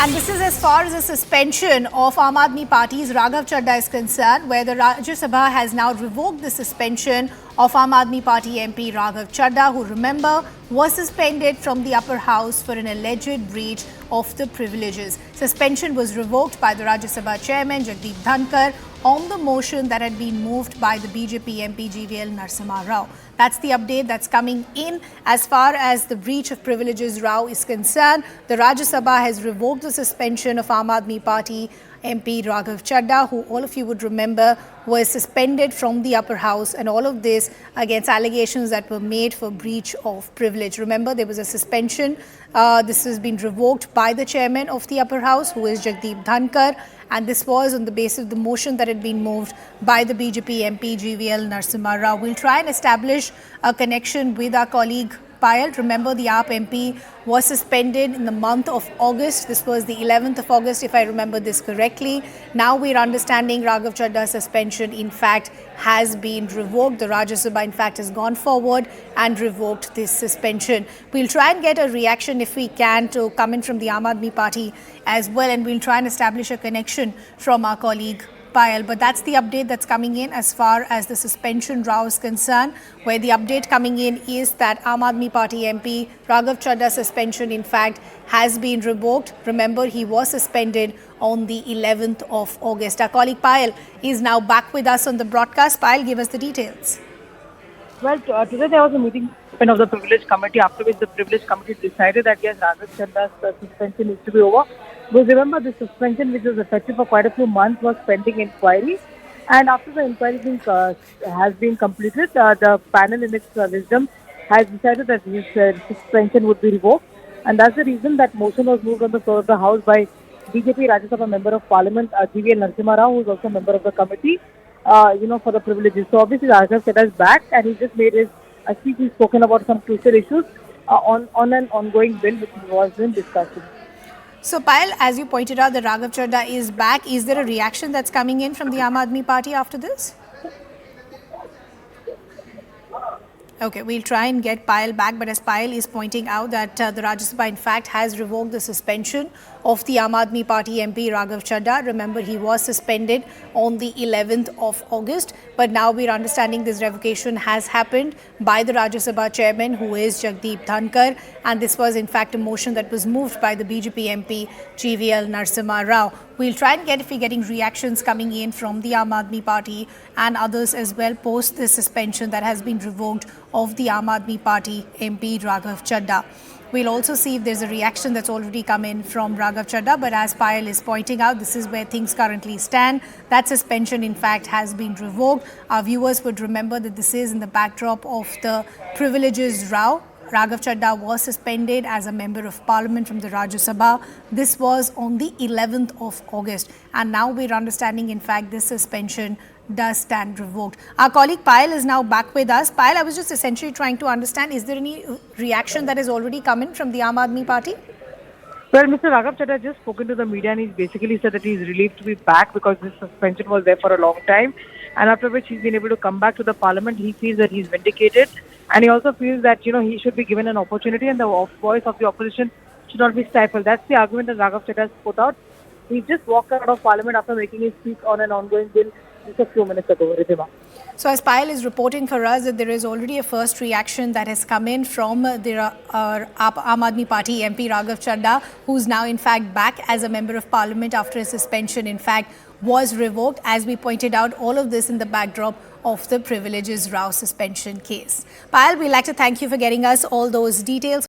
And this is as far as the suspension of Aam Aadmi Party's Raghav Chadha is concerned, where the Rajya Sabha has now revoked the suspension of Aam Aadmi Party MP Raghav Chadha, who, remember, was suspended from the upper house for an alleged breach of the privileges. Suspension was revoked by the Rajya Sabha chairman Jagdeep Dhankar on the motion that had been moved by the BJP MP GVL Narasimha Rao. That's the update that's coming in as far as the breach of privileges row is concerned. The Rajya Sabha has revoked the suspension of Aam Aadmi Party MP Raghav Chadha, who all of you would remember was suspended from the upper house, and all of this against allegations that were made for breach of privilege. Remember, there was a suspension. This has been revoked by the chairman of the upper house, who is Jagdeep Dhankar, and this was on the basis of the motion that had been moved by the BJP MP GVL Narasimha Rao. We'll try and establish a connection with our colleague Payal. Remember, the AAP MP was suspended in the month of August. This was the 11th of August, if I remember this correctly. Now we're understanding Raghav Chadha's suspension, in fact, has been revoked. The Rajya Sabha, in fact, has gone forward and revoked this suspension. We'll try and get a reaction, if we can, to come in from the Aam Aadmi Party as well, and we'll try and establish a connection from our colleague Payal. But that's the update that's coming in as far as the suspension row is concerned, where the update coming in is that Aam Aadmi Party MP Raghav Chadha's suspension, in fact, has been revoked. Remember, he was suspended on the 11th of August. Our colleague Payal is now back with us on the broadcast. Payal, give us the details. Well, today there was a meeting of the Privilege Committee, after which the Privilege Committee decided that yes, Raghav Chadha's suspension needs to be over. Because remember, the suspension, which was effective for quite a few months, was pending inquiry. And after the inquiry has been completed, the panel in its wisdom has decided that his suspension would be revoked. And that's the reason that motion was moved on the floor of the House by BJP Rajya Sabha Member of Parliament GVL Narasimha Rao, who is also a member of the committee, for the privileges. So obviously Raghav Chadha is back, and he just made his speech. He's spoken about some crucial issues on an ongoing bill which was in discussion. So, Payal, as you pointed out, the Raghav Chadha is back. Is there a reaction that's coming in from the Aam Aadmi Party after this? Okay, we'll try and get Payal back, but as Payal is pointing out that the Rajya Sabha, in fact, has revoked the suspension of the Aam Aadmi Party MP Raghav Chadha. Remember, he was suspended on the 11th of August, but now we're understanding this revocation has happened by the Rajya Sabha chairman, who is Jagdeep Dhankar, and this was, in fact, a motion that was moved by the BJP MP GVL Narasimha Rao. We'll try and get, if we're getting reactions coming in from the Aam Aadmi Party and others as well, post this suspension that has been revoked of the Aam Aadmi Party MP Raghav Chadha. We'll also see if there's a reaction that's already come in from Raghav Chadha, but as Payal is pointing out, this is where things currently stand. That suspension, in fact, has been revoked. Our viewers would remember that this is in the backdrop of the privileges row. Raghav Chadha was suspended as a member of parliament from the Rajya Sabha. This was on the 11th of August. And now we're understanding, in fact, this suspension does stand revoked. Our colleague Payal is now back with us. Payal, I was just essentially trying to understand, is there any reaction that has already come in from the Aam Aadmi Party? Well, Mr. Raghav Chadha has just spoken to the media, and he's basically said that he's relieved to be back because this suspension was there for a long time. And after which he's been able to come back to the parliament. He feels that he's vindicated. And he also feels that, he should be given an opportunity, and the voice of the opposition should not be stifled. That's the argument that Raghav Chadha has put out. He just walked out of parliament after making his speech on an ongoing bill just a few minutes ago. Ridhima. So as Payal is reporting for us that there is already a first reaction that has come in from the Aam Aadmi Party MP Raghav Chadha, who's now in fact back as a member of parliament after his suspension, in fact, was revoked. As we pointed out, all of this in the backdrop of the privileges row suspension case. Payal, we'd like to thank you for getting us all those details.